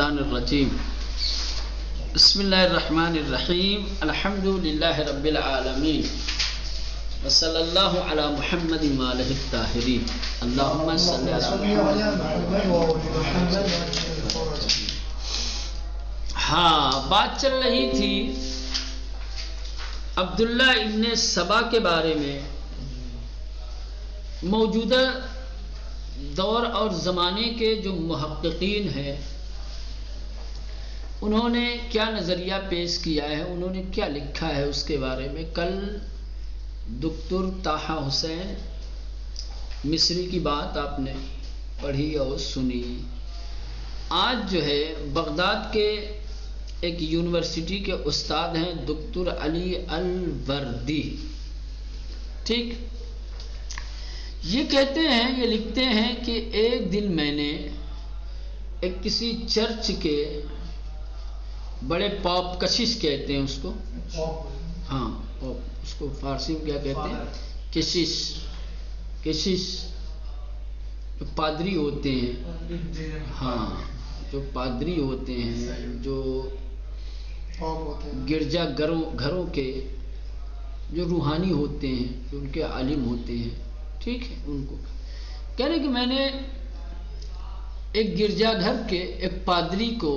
الشیطان الرجیم بسم اللہ الرحمن الرحیم الحمد للہ رب العالمین وصلی اللہ علی محمد وآلہ الطاہرین اللہم صلی علی محمد. ہاں، بات چل رہی تھی عبداللہ ابن سبا کے بارے میں. موجودہ دور اور زمانے کے جو محققین ہیں انہوں نے کیا نظریہ پیش کیا ہے، انہوں نے کیا لکھا ہے اس کے بارے میں. کل دکتر طاہا حسین مصری کی بات آپ نے پڑھی اور سنی. آج جو ہے بغداد کے ایک یونیورسٹی کے استاد ہیں دکتر علی الوردی، ٹھیک، یہ کہتے ہیں، یہ لکھتے ہیں کہ ایک دن میں نے ایک کسی چرچ کے بڑے پاپ کشش کہتے ہیں اس کو، ہاں اس کو فارسی میں کیا کہتے ہیں، کشش جو پادری ہوتے ہیں، ہاں جو پادری ہوتے ہیں، جو گرجا گھروں کے جو روحانی ہوتے ہیں، جو ان کے عالم ہوتے ہیں، ٹھیک ہے، ان کو کہنے کہ میں نے ایک گرجا گھر کے ایک پادری کو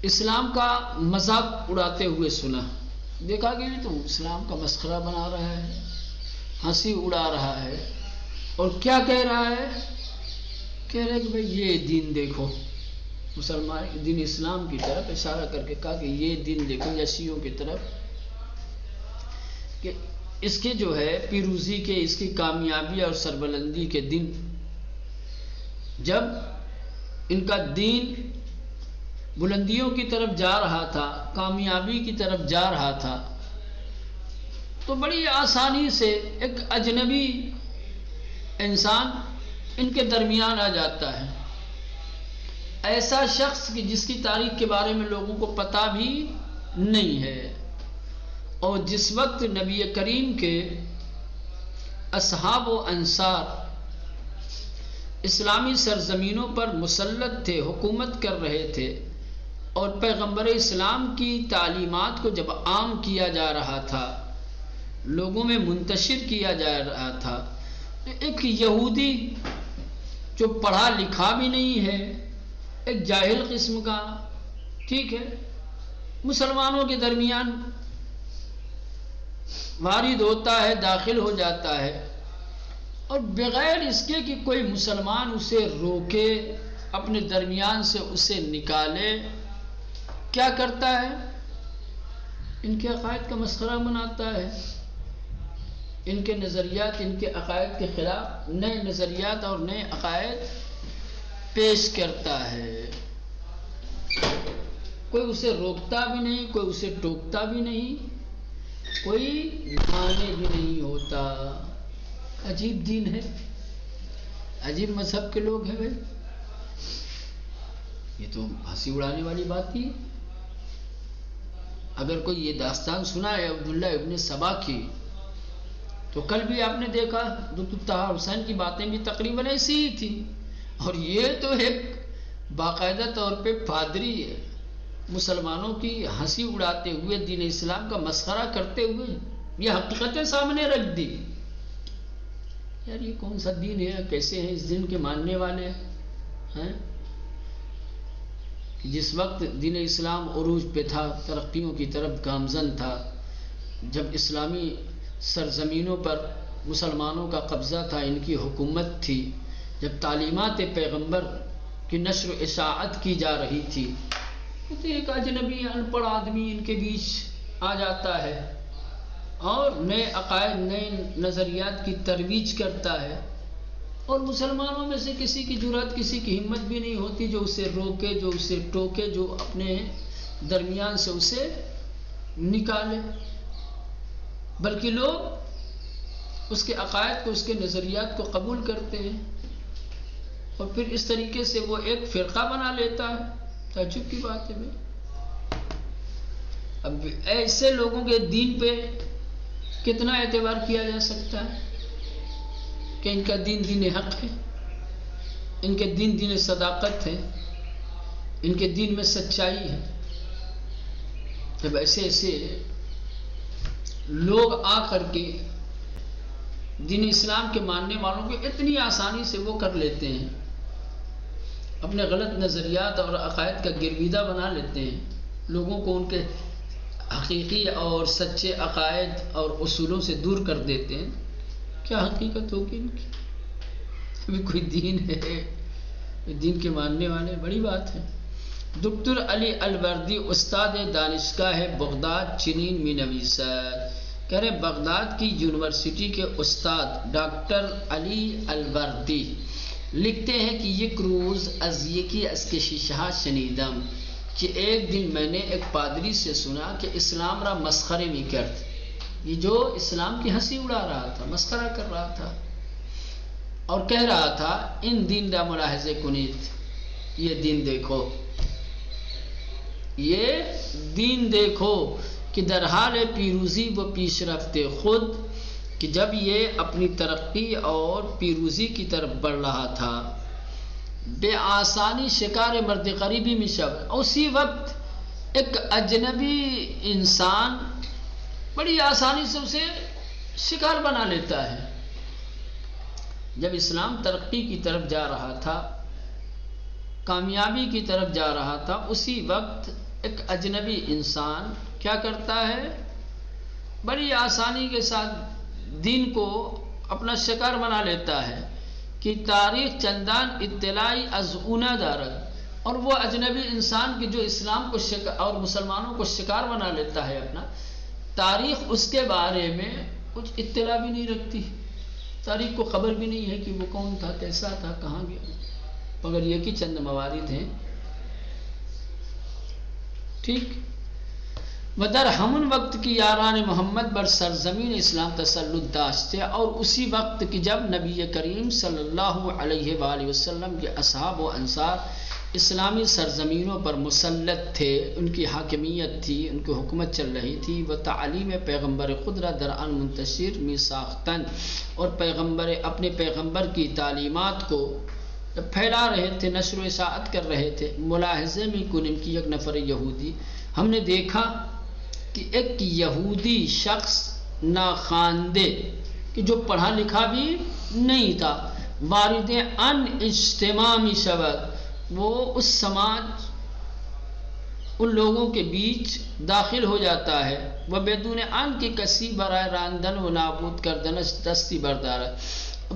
اسلام کا مذاق اڑاتے ہوئے سنا. دیکھا کہ یہ تو اسلام کا مسخرہ بنا رہا ہے، ہنسی اڑا رہا ہے، اور کیا کہہ رہا ہے، کہہ رہے کہ بھئی یہ دین دیکھو، مسلمان دین اسلام کی طرف اشارہ کر کے کہا کہ یہ دین دیکھو، یسیوں کی طرف، کہ اس کے جو ہے پیروزی کے، اس کی کامیابی اور سربلندی کے دن، جب ان کا دین بلندیوں کی طرف جا رہا تھا، کامیابی کی طرف جا رہا تھا، تو بڑی آسانی سے ایک اجنبی انسان ان کے درمیان آ جاتا ہے. ایسا شخص کہ جس کی تاریخ کے بارے میں لوگوں کو پتہ بھی نہیں ہے، اور جس وقت نبی کریم کے اصحاب و انصار اسلامی سرزمینوں پر مسلط تھے، حکومت کر رہے تھے، اور پیغمبر اسلام کی تعلیمات کو جب عام کیا جا رہا تھا، لوگوں میں منتشر کیا جا رہا تھا، ایک یہودی جو پڑھا لکھا بھی نہیں ہے، ایک جاہل قسم کا، ٹھیک ہے، مسلمانوں کے درمیان وارد ہوتا ہے، داخل ہو جاتا ہے، اور بغیر اس کے کہ کوئی مسلمان اسے روکے، اپنے درمیان سے اسے نکالے، کیا کرتا ہے، ان کے عقائد کا مسخرہ بناتا ہے، ان کے نظریات، ان کے عقائد کے خلاف نئے نظریات اور نئے عقائد پیش کرتا ہے. کوئی اسے روکتا بھی نہیں، کوئی اسے ٹوکتا بھی نہیں، کوئی مانے بھی نہیں ہوتا. عجیب دین ہے، عجیب مذہب کے لوگ ہیں بھائی. یہ تو ہنسی اڑانے والی بات ہی. اگر کوئی یہ داستان سنا ہے عبداللہ ابن سبا کی، تو کل بھی آپ نے دیکھا دکتر طاہا حسین کی باتیں بھی تقریباً ایسی ہی تھی. اور یہ تو ایک باقاعدہ طور پہ پادری ہے، مسلمانوں کی ہنسی اڑاتے ہوئے، دین اسلام کا مسخرہ کرتے ہوئے یہ حقیقتیں سامنے رکھ دی. یار یہ کون سا دین ہے، کیسے ہیں اس دین کے ماننے والے ہیں؟ جس وقت دین اسلام عروج پہ تھا، ترقیوں کی طرف گامزن تھا، جب اسلامی سرزمینوں پر مسلمانوں کا قبضہ تھا، ان کی حکومت تھی، جب تعلیمات پیغمبر کی نشر و اشاعت کی جا رہی تھی، تو ایک اجنبی ان پڑھ آدمی ان کے بیچ آ جاتا ہے اور نئے عقائد، نئے نظریات کی ترویج کرتا ہے، اور مسلمانوں میں سے کسی کی جرأت، کسی کی ہمت بھی نہیں ہوتی جو اسے روکے، جو اسے ٹوکے، جو اپنے درمیان سے اسے نکالے. بلکہ لوگ اس کے عقائد کو، اس کے نظریات کو قبول کرتے ہیں، اور پھر اس طریقے سے وہ ایک فرقہ بنا لیتا ہے. تعجب کی بات ہے بھائی. اب ایسے لوگوں کے دین پہ کتنا اعتبار کیا جا سکتا ہے کہ ان کا دین دین حق ہے، ان کے دین دین صداقت ہے، ان کے دین میں سچائی ہے. جب ایسے ایسے لوگ آ کر کے دین اسلام کے ماننے والوں کو اتنی آسانی سے وہ کر لیتے ہیں، اپنے غلط نظریات اور عقائد کا گرویدہ بنا لیتے ہیں، لوگوں کو ان کے حقیقی اور سچے عقائد اور اصولوں سے دور کر دیتے ہیں، کیا حقیقت ہوگی ان کی؟ ابھی کوئی دین ہے؟ دین کے ماننے والے، بڑی بات ہے. دکتر علی الوردی استاد دانشگاہ بغداد چنین می نویسد. کہہ رہے بغداد کی یونیورسٹی کے استاد ڈاکٹر علی الوردی لکھتے ہیں کہ یک روز از یکی از کشیشها شنیدم کہ ایک دن میں نے ایک پادری سے سنا کہ اسلام را مسخرے می کرد. یہ جو اسلام کی ہنسی اڑا رہا تھا، مسخرہ کر رہا تھا اور کہہ رہا تھا ان دین را ملاحظے کنید، یہ دین دیکھو، یہ دین دیکھو کہ در حال پیروزی و پیش رفت خود، کہ جب یہ اپنی ترقی اور پیروزی کی طرف بڑھ رہا تھا، بے آسانی شکار مرد غریبی میں شب، اسی وقت ایک اجنبی انسان بڑی آسانی سے اسے شکار بنا لیتا ہے. جب اسلام ترقی کی طرف جا رہا تھا، کامیابی کی طرف جا رہا تھا، اسی وقت ایک اجنبی انسان کیا کرتا ہے؟ بڑی آسانی کے ساتھ دین کو اپنا شکار بنا لیتا ہے کہ تاریخ چندان اطلاعی از اونا دارد. اور وہ اجنبی انسان کی جو اسلام کو اور مسلمانوں کو شکار بنا لیتا ہے اپنا، تاریخ اس کے بارے میں کچھ اطلاع بھی نہیں رکھتی، تاریخ کو خبر بھی نہیں ہے کہ وہ کون تھا، کیسا تھا، کہاں گیا، مگر یہ کہ چند موارد ہیں. ٹھیک. ودر ہمن وقت کی یاران محمد بر سرزمین اسلام تسلط داشتے، اور اسی وقت کہ جب نبی کریم صلی اللہ علیہ وآلہ وسلم کے اصحاب و انصار اسلامی سرزمینوں پر مسلط تھے، ان کی حاکمیت تھی، ان کی حکومت چل رہی تھی. وہ تعلیم پیغمبر خود را در آن منتشر می ساختن، اور اپنے پیغمبر کی تعلیمات کو پھیلا رہے تھے، نشر و اشاعت کر رہے تھے. ملاحظے میں کنن کی ایک نفر یہودی، ہم نے دیکھا کہ ایک یہودی شخص ناخواندے کہ جو پڑھا لکھا بھی نہیں تھا، وارد ان اجتماع می شود، وہ اس سماج، ان لوگوں کے بیچ داخل ہو جاتا ہے. وہ بدون ان کی کسی برائے راندن و نابود کردنش دستی بردار ہے،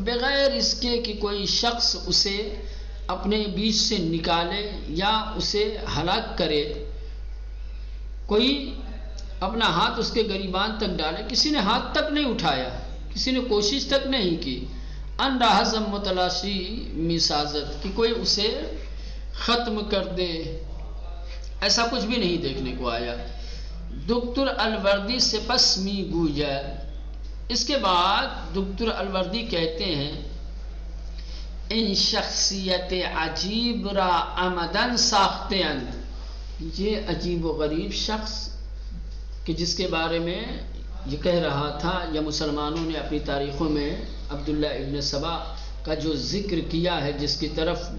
بغیر اس کے کہ کوئی شخص اسے اپنے بیچ سے نکالے یا اسے ہلاک کرے، کوئی اپنا ہاتھ اس کے گریبان تک ڈالے. کسی نے ہاتھ تک نہیں اٹھایا، کسی نے کوشش تک نہیں کی. ان راہزم متلاشی میسازت، کہ کوئی اسے ختم کر دے، ایسا کچھ بھی نہیں دیکھنے کو آیا. دکتر الوردی سے پس می گویا، اس کے بعد دکتر الوردی کہتے ہیں ان شخصیت عجیب را عمدن ساختے اند، یہ عجیب و غریب شخص کہ جس کے بارے میں یہ کہہ رہا تھا یا مسلمانوں نے اپنی تاریخوں میں عبداللہ ابن سبا کا جو ذکر کیا ہے، جس کی طرف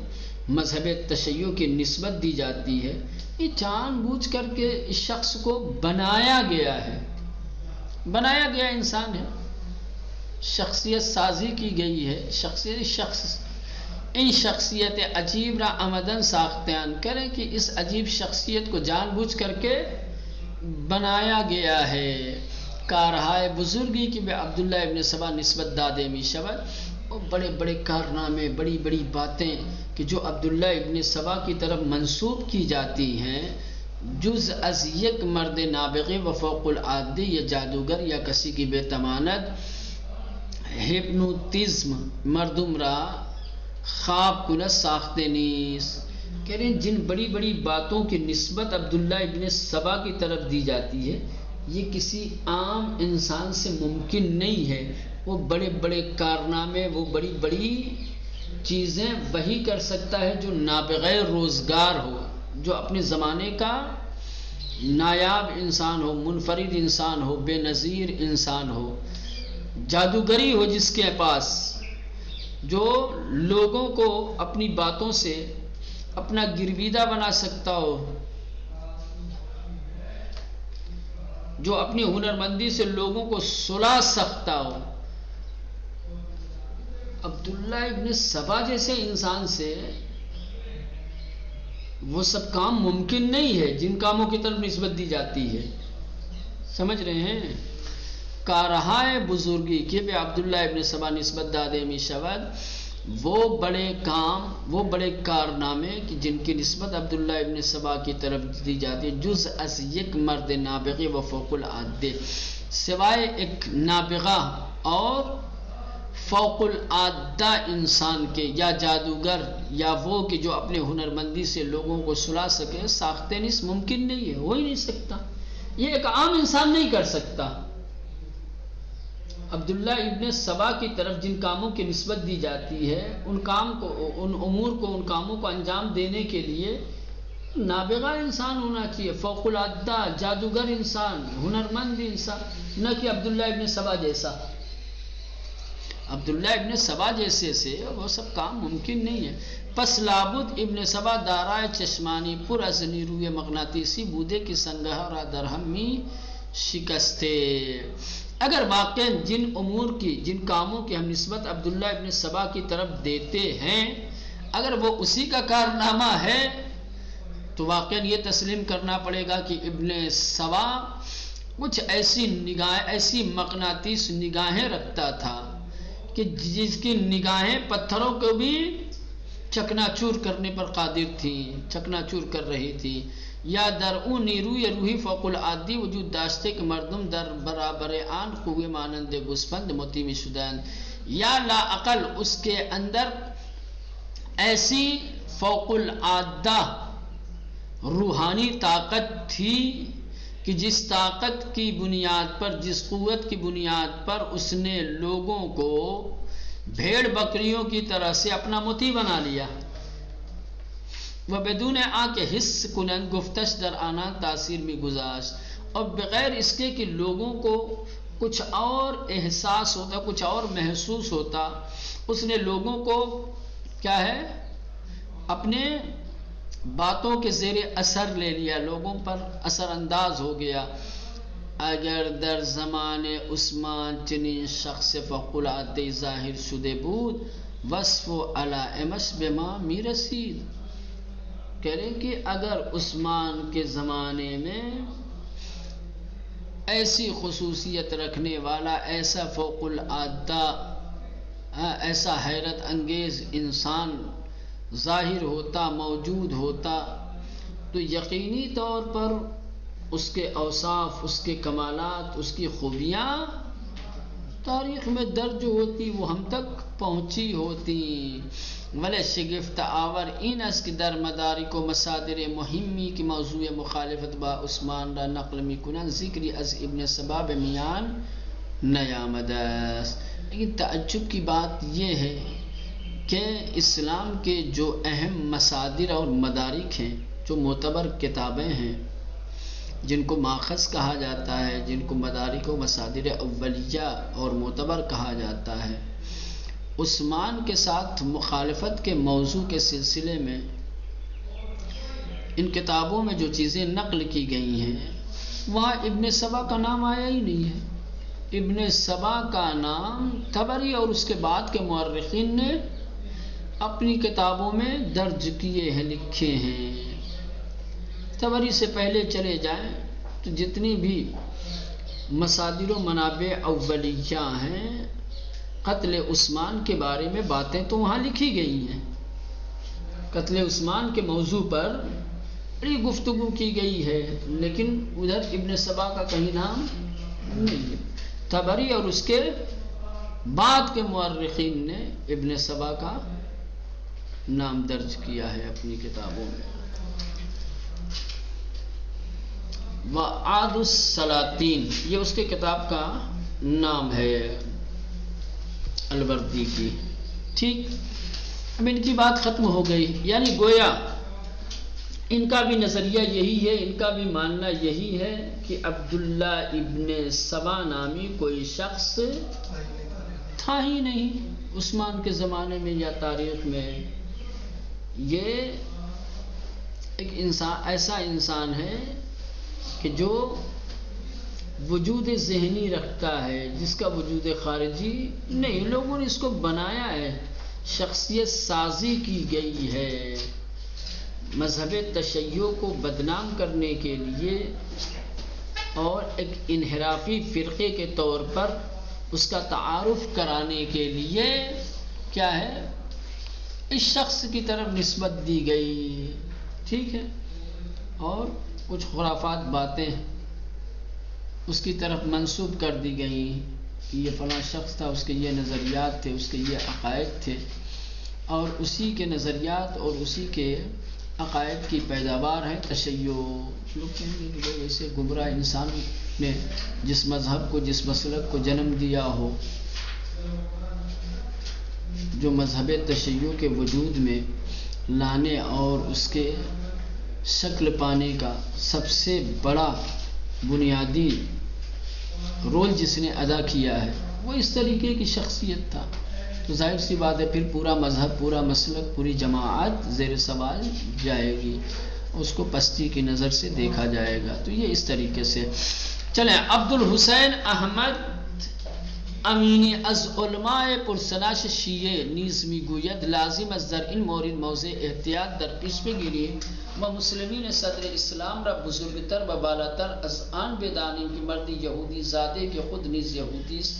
مذہب تشیع کی نسبت دی جاتی ہے، یہ جان بوجھ کر کے اس شخص کو بنایا گیا ہے، بنایا گیا انسان ہے، شخصیت سازی کی گئی ہے. ان شخصیت عجیب را عمدن ساختیان کریں کہ اس عجیب شخصیت کو جان بوجھ کر کے بنایا گیا ہے. کارہائے بزرگی کی بے عبداللہ ابن سبا نسبت دادے می شود، اور بڑے بڑے کارنامے، بڑی بڑی باتیں کہ جو عبداللہ ابن سبا کی طرف منسوب کی جاتی ہیں، جز از یک مرد نابغے و فوق العادی یا جادوگر یا کسی کی بے تمانت ہپنوتزم مردم را خواب کنت ساختے نیس. کہہ رہے ہیں جن بڑی بڑی باتوں کی نسبت عبداللہ ابن سبا کی طرف دی جاتی ہے، یہ کسی عام انسان سے ممکن نہیں ہے. وہ بڑے بڑے کارنامے، وہ بڑی بڑی چیزیں وہی کر سکتا ہے جو نابغیر روزگار ہو، جو اپنے زمانے کا نایاب انسان ہو، منفرد انسان ہو، بے نظیر انسان ہو، جادوگری ہو جس کے پاس، جو لوگوں کو اپنی باتوں سے اپنا گرویدہ بنا سکتا ہو، جو اپنی ہنرمندی سے لوگوں کو سلا سکتا ہو، عبداللہ ابن سبا جیسے انسان سے وہ سب کام ممکن نہیں ہے جن کاموں کی طرف نسبت دی جاتی ہے. سمجھ رہے ہیں؟ کارہائے بزرگی کے بے عبداللہ ابن سبا نسبت دادے می شود، وہ بڑے کام، وہ بڑے کارنامے جن کی نسبت عبداللہ ابن سبا کی طرف دی جاتی ہے، جز از یک مرد نابغی و فوق العادے، سوائے ایک نابغہ اور فوق العادہ انسان کے، یا جادوگر، یا وہ کہ جو اپنے ہنرمندی سے لوگوں کو سلا سکے، ساختہ نس ممکن نہیں ہے، ہو ہی نہیں سکتا، یہ ایک عام انسان نہیں کر سکتا. عبداللہ ابن سبا کی طرف جن کاموں کی نسبت دی جاتی ہے، ان امور کو، ان کاموں کو انجام دینے کے لیے نابغہ انسان ہونا چاہیے، فوق العادہ جادوگر انسان، ہنرمند انسان، نہ کہ عبداللہ ابن سبا جیسا. عبداللہ ابن سبا جیسے سے وہ سب کام ممکن نہیں ہے. پس لابد ابن سبا دارائے چشمانی پر از نیروی مغناطیسی بودے کی سنگہ را درہمی شکستے. اگر واقع جن امور کی، جن کاموں کی ہم نسبت عبداللہ ابن سبا کی طرف دیتے ہیں، اگر وہ اسی کا کارنامہ ہے تو واقعاً یہ تسلیم کرنا پڑے گا کہ ابن سبا کچھ ایسی نگاہیں، ایسی مغناطیس نگاہیں رکھتا تھا کہ جس کی نگاہیں پتھروں کو بھی چکنا چور کرنے پر قادر تھیں، چکنا چور کر رہی تھی. یا در اون نیروی روحی فوق العادی وجود داشتے کہ مردم در برابر آن قوے مانند گوسفند مطیع شدند، یا لا عقل اس کے اندر ایسی فوق العادہ روحانی طاقت تھی کہ جس طاقت کی بنیاد پر، جس قوت کی بنیاد پر اس نے لوگوں کو بھیڑ بکریوں کی طرح سے اپنا مطیع بنا لیا. وہ بدون آ کے حس کنند گفتش در آنا تاثیر میں گزاشت، اور بغیر اس کے کہ لوگوں کو کچھ اور احساس ہوتا، کچھ اور محسوس ہوتا، اس نے لوگوں کو کیا ہے اپنے باتوں کے زیر اثر لے لیا، لوگوں پر اثر انداز ہو گیا. اگر در زمان عثمان چنین شخص فوق العادہ ظاہر شده بود، وصف و علائمش به ما می رسید. کہہ رہے کہ اگر عثمان کے زمانے میں ایسی خصوصیت رکھنے والا، ایسا فوق العادہ، ایسا حیرت انگیز انسان ظاہر ہوتا، موجود ہوتا، تو یقینی طور پر اس کے اوصاف، اس کے کمالات، اس کی خوبیاں تاریخ میں درج ہوتی، وہ ہم تک پہنچی ہوتی. ولی شگفت آور این است که در مدارک و مصادر مهمی که موضوع مخالفت با عثمان را نقل میکنند ذکری از ابن سبا به میان نیامده است. لیکن تعجب کی بات یہ ہے کہ اسلام کے جو اہم مصادر اور مدارک ہیں، جو معتبر کتابیں ہیں، جن کو ماخذ کہا جاتا ہے، جن کو مدارک و مصادر اولیہ اور معتبر کہا جاتا ہے، عثمان کے ساتھ مخالفت کے موضوع کے سلسلے میں ان کتابوں میں جو چیزیں نقل کی گئی ہیں، وہاں ابن سبا کا نام آیا ہی نہیں ہے. ابن سبا کا نام طبری اور اس کے بعد کے مورخین نے اپنی کتابوں میں درج کیے ہیں، لکھے ہیں. طبری سے پہلے چلے جائیں تو جتنی بھی مصادر و منابع اولیہ ہیں، قتل عثمان کے بارے میں باتیں تو وہاں لکھی گئی ہیں. قتل عثمان کے موضوع پر بڑی گفتگو کی گئی ہے، لیکن ادھر ابن سبا کا کہیں نام نہیں ہے. طبری اور اس کے بعد کے مورخین نے ابن سبا کا نام درج کیا ہے اپنی کتابوں میں. وعاد السلاطین، یہ اس کے کتاب کا نام ہے الوردی کی. ٹھیک، اب ان کی بات ختم ہو گئی. یعنی گویا ان کا بھی نظریہ یہی ہے، ان کا بھی ماننا یہی ہے کہ عبداللہ ابن سبا نامی کوئی شخص تھا ہی نہیں عثمان کے زمانے میں یا تاریخ میں. یہ ایک انسان ایسا انسان ہے کہ جو وجود ذہنی رکھتا ہے، جس کا وجود خارجی نہیں، لوگوں نے اس کو بنایا ہے، شخصیت سازی کی گئی ہے مذہب تشیع کو بدنام کرنے کے لیے اور ایک انحرافی فرقے کے طور پر اس کا تعارف کرانے کے لیے کیا ہے، اس شخص کی طرف نسبت دی گئی، ٹھیک ہے، اور کچھ خرافات باتیں اس کی طرف منسوب کر دی گئیں کہ یہ فلاں شخص تھا، اس کے یہ نظریات تھے، اس کے یہ عقائد تھے، اور اسی کے نظریات اور اسی کے عقائد کی پیداوار ہے تشیع۔ لوگ کہیں گے کہ بھائی ایسے گمراہ انسان نے جس مذہب کو، جس مسلک کو جنم دیا ہو، جو مذہب تشیع کے وجود میں لانے اور اس کے شکل پانے کا سب سے بڑا بنیادی رول جس نے ادا کیا ہے، وہ اس طریقے کی شخصیت تھا، تو ظاہر سی بات ہے پھر پورا مذہب، پورا مسلک، پوری جماعت زیر سوال جائے گی، اس کو پستی کی نظر سے دیکھا جائے گا۔ تو یہ اس طریقے سے چلیں۔ عبد الحسین احمد امینی از علماء پرسناش شیعه نیز میگوید لازم است در این مورد موضع احتیاط در پیش بگیریم و مسلمین صدر اسلام را بزرگتر و بالاتر از آن بدانیم که مرد یهودی زاده که خود نیز یهودی است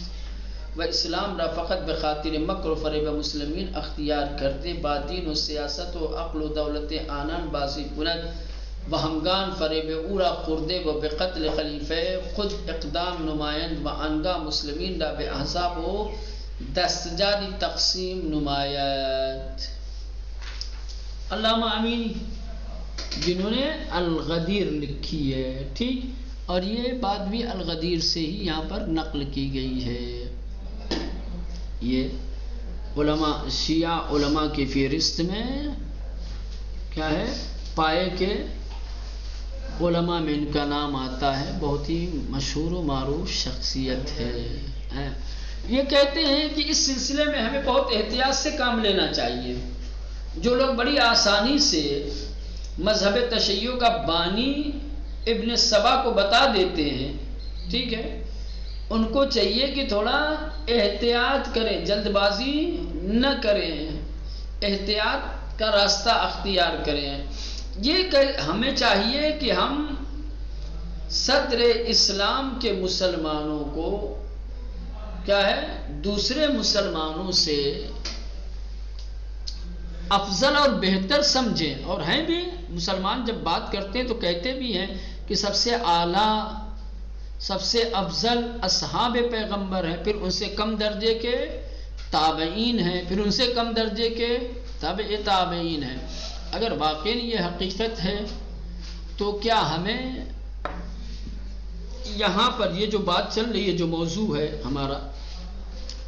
و اسلام را فقط به خاطر مکر و فریب مسلمین اختیار کرده با دین و سیاست و عقل و دولت آنان بازی کند و همگان فریب او را خورده و به قتل خلیفه خود اقدام نمایند و آنگاه مسلمین را به احزاب و دستجاری تقسیم نماید۔ علامہ امینی جنہوں نے الغدیر لکھی ہے، ٹھیک، اور یہ بات بھی الغدیر سے ہی یہاں پر نقل کی گئی ہے۔ یہ علماء شیعہ علماء کی فہرست میں کیا ہے، پائے کے علماء میں ان کا نام آتا ہے، بہت ہی مشہور و معروف شخصیت ہے۔ یہ کہتے ہیں کہ اس سلسلے میں ہمیں بہت احتیاط سے کام لینا چاہیے۔ جو لوگ بڑی آسانی سے مذہب تشیع کا بانی ابن سبا کو بتا دیتے ہیں، ٹھیک ہے، ان کو چاہیے کہ تھوڑا احتیاط کریں، جلد بازی نہ کریں، احتیاط کا راستہ اختیار کریں۔ یہ ہمیں چاہیے کہ ہم صدر اسلام کے مسلمانوں کو کیا ہے، دوسرے مسلمانوں سے افضل اور بہتر سمجھیں، اور ہیں بھی مسلمان جب بات کرتے ہیں تو کہتے بھی ہیں کہ سب سے اعلیٰ، سب سے افضل اصحاب پیغمبر ہیں، پھر ان سے کم درجے کے تابعین ہیں، پھر ان سے کم درجے کے تابع تابعین ہیں۔ اگر واقعی یہ حقیقت ہے تو کیا ہمیں یہاں پر یہ جو بات چل رہی ہے، جو موضوع ہے ہمارا،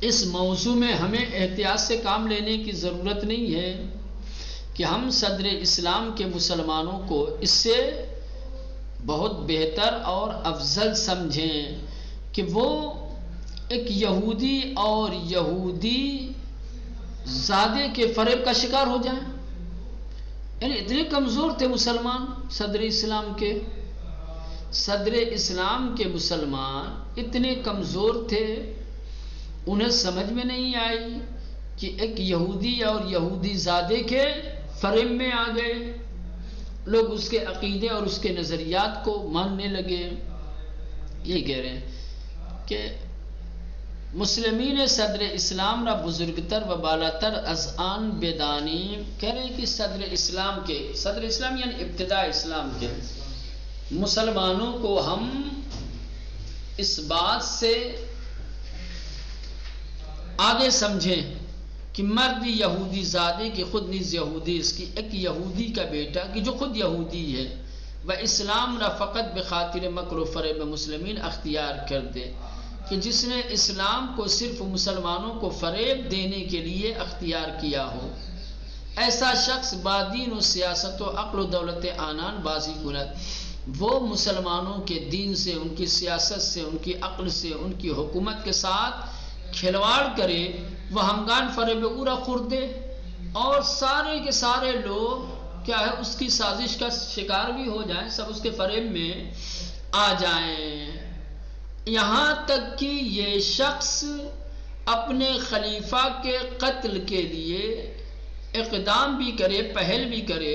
اس موضوع میں ہمیں احتیاط سے کام لینے کی ضرورت نہیں ہے کہ ہم صدر اسلام کے مسلمانوں کو اس سے بہت بہتر اور افضل سمجھیں کہ وہ ایک یہودی اور یہودی زادے کے فریب کا شکار ہو جائیں؟ یعنی اتنے کمزور تھے مسلمان صدر اسلام کے، صدر اسلام کے مسلمان اتنے کمزور تھے، انہیں سمجھ میں نہیں آئی کہ ایک یہودی اور یہودی زادے کے فریب میں آ گئے، لوگ اس کے عقیدے اور اس کے نظریات کو ماننے لگے۔ یہ کہہ رہے ہیں کہ مسلمین صدر اسلام را بزرگتر و بالاتر از آن بدانیم، کہہ رہے ہیں کہ صدر اسلام کے، صدر اسلام یعنی ابتداء اسلام کے مسلمانوں کو ہم اس بات سے آگے سمجھیں کہ مرد یہودی زادے کی خود نیز یہودی، اس کی ایک یہودی کا بیٹا کہ جو خود یہودی ہے، و اسلام را فقط بخاطر مکر و فریب مسلمین اختیار کر دے، کہ جس نے اسلام کو صرف مسلمانوں کو فریب دینے کے لیے اختیار کیا ہو، ایسا شخص بادین و سیاست و عقل و دولت آنان بازی کند، وہ مسلمانوں کے دین سے، ان کی سیاست سے، ان کی عقل سے، ان کی حکومت کے ساتھ کھلواڑ کرے، وہ ہمگان فریب اورا خوردے، اور سارے کے سارے لوگ کیا ہے اس کی سازش کا شکار بھی ہو جائیں، سب اس کے فریب میں آ جائیں، یہاں تک کہ یہ شخص اپنے خلیفہ کے قتل کے لیے اقدام بھی کرے، پہل بھی کرے،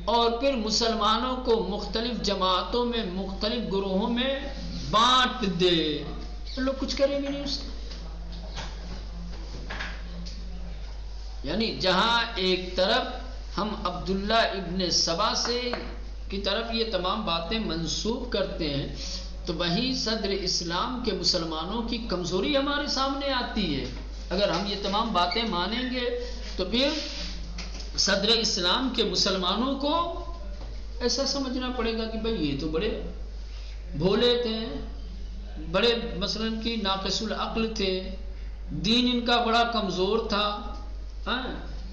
اور پھر مسلمانوں کو مختلف جماعتوں میں، مختلف گروہوں میں بانٹ دے، لوگ کچھ کریں بھی نہیں اس کا۔ یعنی جہاں ایک طرف ہم عبداللہ ابن سبا سے کی طرف یہ تمام باتیں منسوب کرتے ہیں، تو وہیں صدر اسلام کے مسلمانوں کی کمزوری ہمارے سامنے آتی ہے۔ اگر ہم یہ تمام باتیں مانیں گے تو پھر صدر اسلام کے مسلمانوں کو ایسا سمجھنا پڑے گا کہ بھئی یہ تو بڑے بھولے تھے، بڑے مثلاً کی ناقص العقل تھے، دین ان کا بڑا کمزور تھا،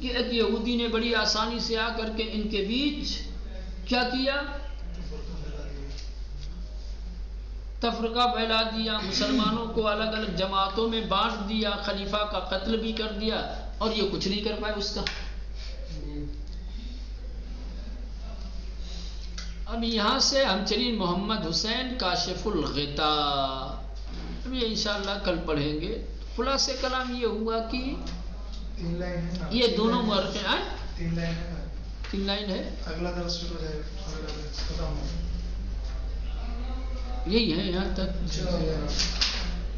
کہ ایک یہودی نے بڑی آسانی سے آ کر کے ان کے بیچ کیا کیا، تفرقہ پھیلا دیا، مسلمانوں کو الگ الگ جماعتوں میں بانٹ دیا، خلیفہ کا قتل بھی کر دیا، اور یہ کچھ نہیں کر پائے اس کا۔ اب یہاں سے ہم چلیں محمد حسین کاشف الغطاء، اب یہ انشاءاللہ کل پڑھیں گے۔ خلاصہ کلام یہ ہوا کہ یہ دونوں مورخین ہیں، 3 لائن ہے، اگلا درس شروع ہو جائے گا، یہی ہے یہاں تک۔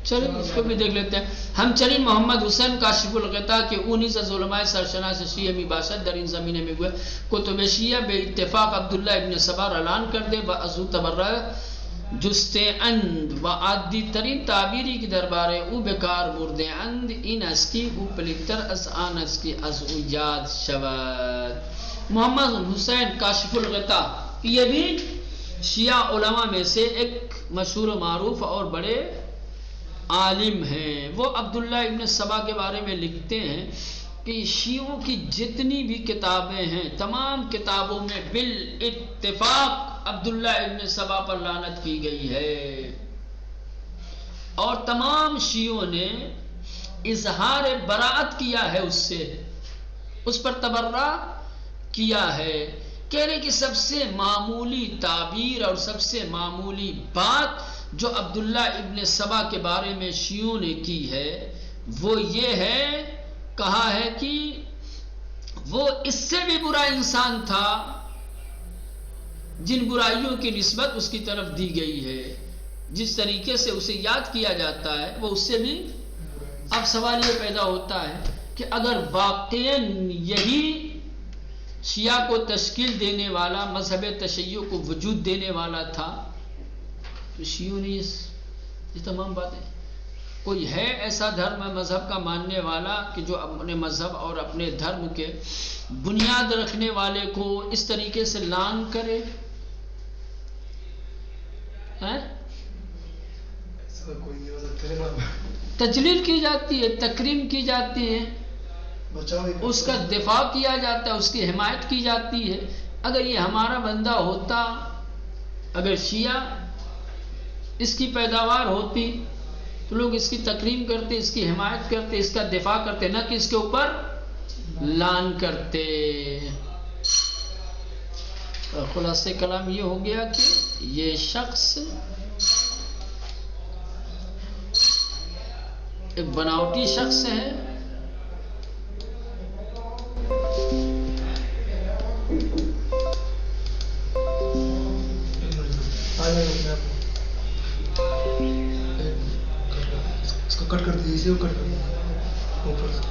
چلیں اس کو بھی دیکھ لیتے ہیں ہم۔ چلیں محمد حسین کاشف الغطاء کے 19 علماء سرشناس شیعہ می باشد در این زمینه میں ہوئے کتب شیعہ بے اتفاق عبداللہ ابن سبا اعلان کر دے ازو تبرہ جستے اند و عادی ترین تعبیری کی دربارے او بکار برده اند این است که او پلیتر از آن است که از او یاد شود۔ محمد حسین کاشف الغطاء یہ بھی شیعہ علماء میں سے ایک مشہور و معروف اور بڑے عالم ہیں۔ وہ عبداللہ ابن سبا کے بارے میں لکھتے ہیں کہ شیعوں کی جتنی بھی کتابیں ہیں تمام کتابوں میں بالاتفاق عبداللہ ابن سبا پر لعنت کی گئی ہے، اور تمام شیعوں نے اظہار براءت کیا ہے، اس سے اس پر تبرہ کیا ہے، کہہ رہے کہ سب سے معمولی تعبیر اور سب سے معمولی بات جو عبداللہ ابن سبا کے بارے میں شیعوں نے کی ہے وہ یہ ہے، کہا ہے کہ وہ اس سے بھی برا انسان تھا جن برائیوں کی نسبت اس کی طرف دی گئی ہے، جس طریقے سے اسے یاد کیا جاتا ہے وہ اس سے بھی۔ اب سوال یہ پیدا ہوتا ہے کہ اگر واقعاً یہی شیعہ کو تشکیل دینے والا، مذہب تشیع کو وجود دینے والا تھا، تو شیعوں نے یہ تمام باتیں، کوئی ہے ایسا دھرم مذہب کا ماننے والا کہ جو اپنے مذہب اور اپنے دھرم کے بنیاد رکھنے والے کو اس طریقے سے لعن کرے؟ تجلیل کی جاتی ہے، تکریم کی جاتی ہے، اس کا دفاع کیا جاتا ہے، اس کی حمایت کی جاتی ہے۔ اگر یہ ہمارا بندہ ہوتا، اگر شیعہ اس کی پیداوار ہوتی تو لوگ اس کی تکریم کرتے، اس کی حمایت کرتے، اس کا دفاع کرتے، نہ کہ اس کے اوپر لعن کرتے۔ خلاصہ کلام یہ ہو گیا کہ یہ شخص ایک بناوٹی شخص ہے، اس کو کٹ کر دیجیے، کٹ کر دیجیے اوپر سے۔